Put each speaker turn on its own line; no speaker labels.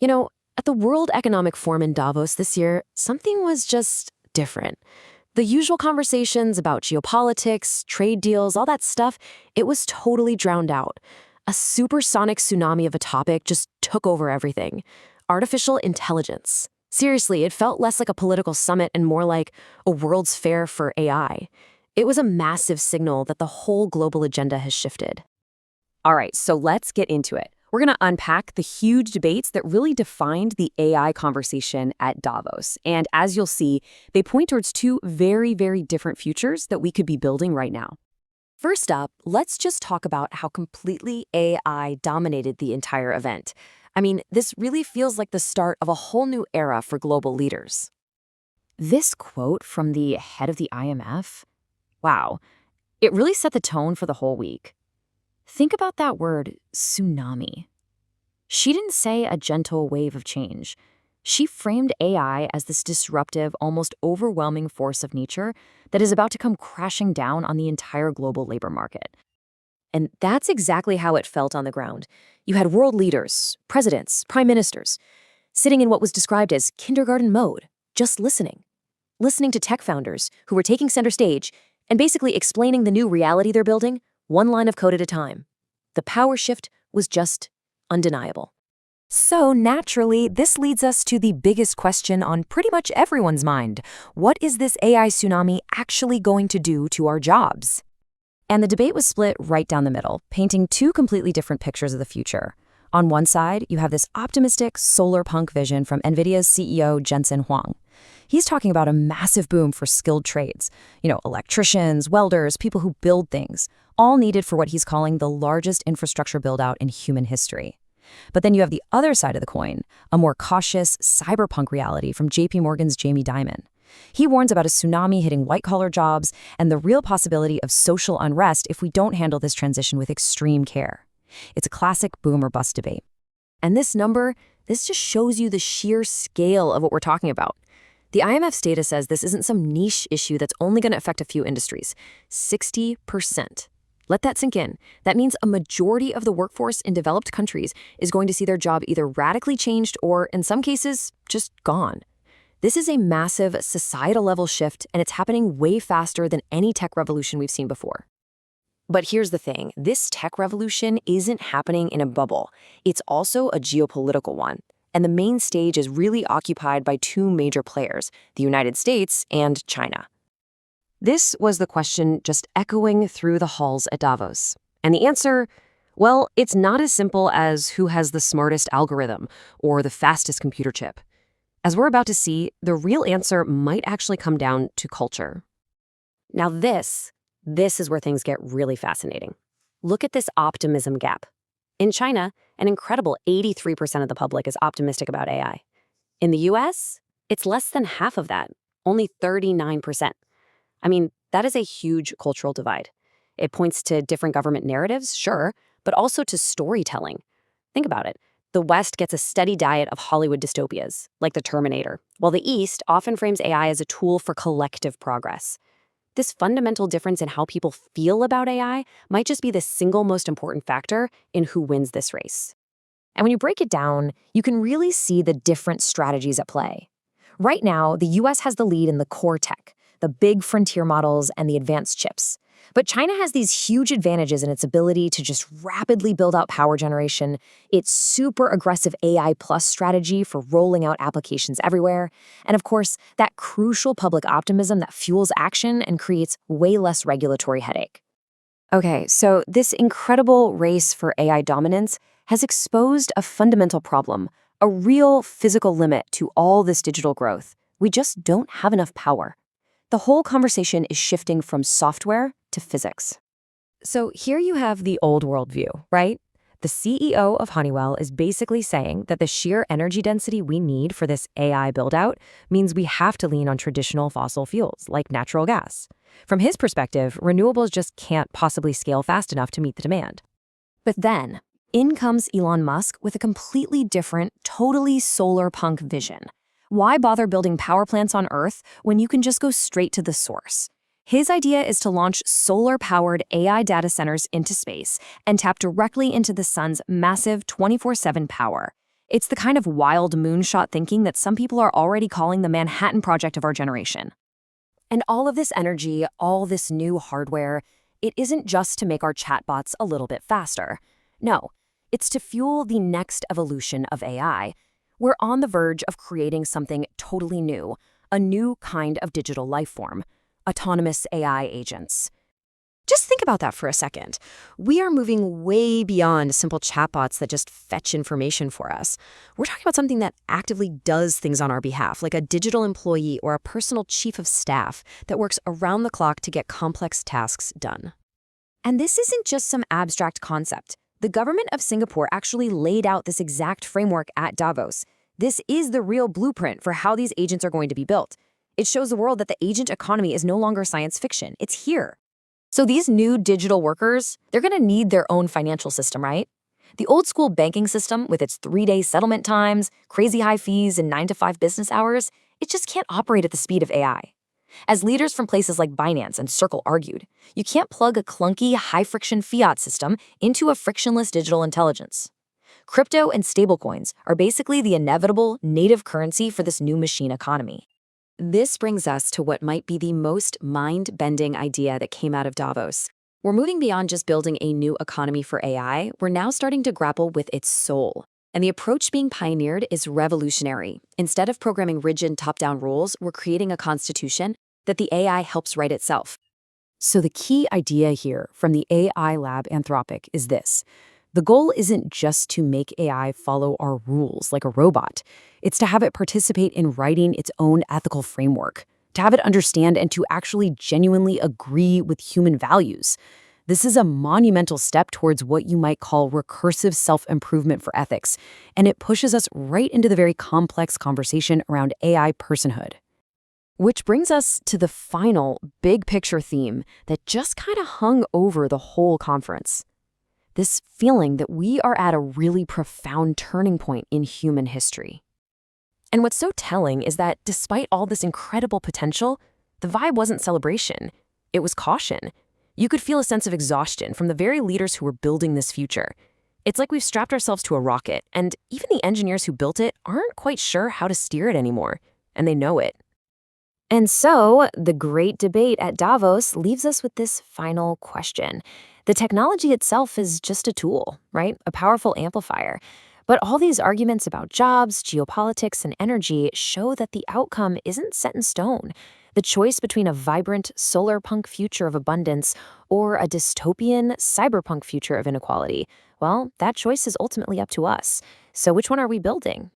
At the World Economic Forum in Davos this year, something was just different. The usual conversations about geopolitics, trade deals, all that stuff, it was totally drowned out. A supersonic tsunami of a topic just took over everything. Artificial intelligence. Seriously, it felt less like a political summit and more like a World's Fair for AI. It was a massive signal that the whole global agenda has shifted.
All right, so let's get into it. We're going to unpack the huge debates that really defined the AI conversation at Davos. And as you'll see, they point towards two very, very different futures that we could be building right now.
First up, let's just talk about how completely AI dominated the entire event. I mean, this really feels like the start of a whole new era for global leaders.
This quote from the head of the IMF, wow, it really set the tone for the whole week. Think about that word, tsunami. She didn't say a gentle wave of change. She framed AI as this disruptive, almost overwhelming force of nature that is about to come crashing down on the entire global labor market.
And that's exactly how it felt on the ground. You had world leaders, presidents, prime ministers, sitting in what was described as kindergarten mode, just listening. Listening to tech founders who were taking center stage and basically explaining the new reality they're building, one line of code at a time. The power shift was just undeniable.
So naturally, this leads us to the biggest question on pretty much everyone's mind. What is this AI tsunami actually going to do to our jobs?
And the debate was split right down the middle, painting two completely different pictures of the future. On one side, you have this optimistic solar punk vision from NVIDIA's CEO Jensen Huang. He's talking about a massive boom for skilled trades, electricians, welders, people who build things, all needed for what he's calling the largest infrastructure build-out in human history. But then you have the other side of the coin, a more cautious cyberpunk reality from JP Morgan's Jamie Dimon. He warns about a tsunami hitting white-collar jobs and the real possibility of social unrest if we don't handle this transition with extreme care. It's a classic boom or bust debate.
And this just shows you the sheer scale of what we're talking about. The IMF's data says this isn't some niche issue that's only going to affect a few industries. 60%. Let that sink in. That means a majority of the workforce in developed countries is going to see their job either radically changed or, in some cases, just gone. This is a massive societal-level shift, and it's happening way faster than any tech revolution we've seen before. But here's the thing. This tech revolution isn't happening in a bubble. It's also a geopolitical one. And the main stage is really occupied by two major players, the United States and China. This was the question just echoing through the halls at Davos. And the answer, well, it's not as simple as who has the smartest algorithm or the fastest computer chip. As we're about to see, the real answer might actually come down to culture. Now this is where things get really fascinating. Look at this optimism gap. In China, an incredible 83% of the public is optimistic about AI. In the US, it's less than half of that, only 39%. I mean, that is a huge cultural divide. It points to different government narratives, sure, but also to storytelling. Think about it. The West gets a steady diet of Hollywood dystopias, like The Terminator, while the East often frames AI as a tool for collective progress. This fundamental difference in how people feel about AI might just be the single most important factor in who wins this race. And when you break it down, you can really see the different strategies at play. Right now, the US has the lead in the core tech, the big frontier models and the advanced chips. But China has these huge advantages in its ability to just rapidly build out power generation, its super aggressive AI plus strategy for rolling out applications everywhere, and of course, that crucial public optimism that fuels action and creates way less regulatory headache. Okay, so this incredible race for AI dominance has exposed a fundamental problem, a real physical limit to all this digital growth. We just don't have enough power. The whole conversation is shifting from software to physics. So here you have the old worldview, right? The CEO of Honeywell is basically saying that the sheer energy density we need for this AI build-out means we have to lean on traditional fossil fuels, like natural gas. From his perspective, renewables just can't possibly scale fast enough to meet the demand. But then, in comes Elon Musk with a completely different, totally solar punk vision. Why bother building power plants on Earth when you can just go straight to the source? His idea is to launch solar-powered AI data centers into space and tap directly into the sun's massive 24/7 power.
It's the kind of wild moonshot thinking that some people are already calling the Manhattan Project of our generation. And all of this energy, all this new hardware, it isn't just to make our chatbots a little bit faster. No, it's to fuel the next evolution of AI. We're on the verge of creating something totally new, a new kind of digital life form, autonomous AI agents. Just think about that for a second. We are moving way beyond simple chatbots that just fetch information for us. We're talking about something that actively does things on our behalf, like a digital employee or a personal chief of staff that works around the clock to get complex tasks done. And this isn't just some abstract concept. The government of Singapore actually laid out this exact framework at Davos. This is the real blueprint for how these agents are going to be built. It shows the world that the agent economy is no longer science fiction. It's here. So these new digital workers, they're going to need their own financial system, right? The old school banking system with its 3-day settlement times, crazy high fees, and 9 to 5 business hours, it just can't operate at the speed of AI. As leaders from places like Binance and Circle argued, you can't plug a clunky, high-friction fiat system into a frictionless digital intelligence. Crypto and stablecoins are basically the inevitable native currency for this new machine economy. This brings us to what might be the most mind-bending idea that came out of Davos. We're moving beyond just building a new economy for AI, we're now starting to grapple with its soul. And the approach being pioneered is revolutionary. Instead of programming rigid top-down rules, we're creating a constitution that the AI helps write itself. So the key idea here from the AI lab Anthropic is this. The goal isn't just to make AI follow our rules like a robot. It's to have it participate in writing its own ethical framework, to have it understand and to actually genuinely agree with human values. This is a monumental step towards what you might call recursive self-improvement for ethics, and it pushes us right into the very complex conversation around AI personhood. Which brings us to the final big picture theme that just kind of hung over the whole conference. This feeling that we are at a really profound turning point in human history. And what's so telling is that despite all this incredible potential, the vibe wasn't celebration. It was caution. You could feel a sense of exhaustion from the very leaders who were building this future. It's like we've strapped ourselves to a rocket, and even the engineers who built it aren't quite sure how to steer it anymore, and they know it. And so, the great debate at Davos leaves us with this final question. The technology itself is just a tool, right? A powerful amplifier. But all these arguments about jobs, geopolitics, and energy show that the outcome isn't set in stone. The choice between a vibrant solar punk future of abundance or a dystopian cyberpunk future of inequality, well, that choice is ultimately up to us. So which one are we building?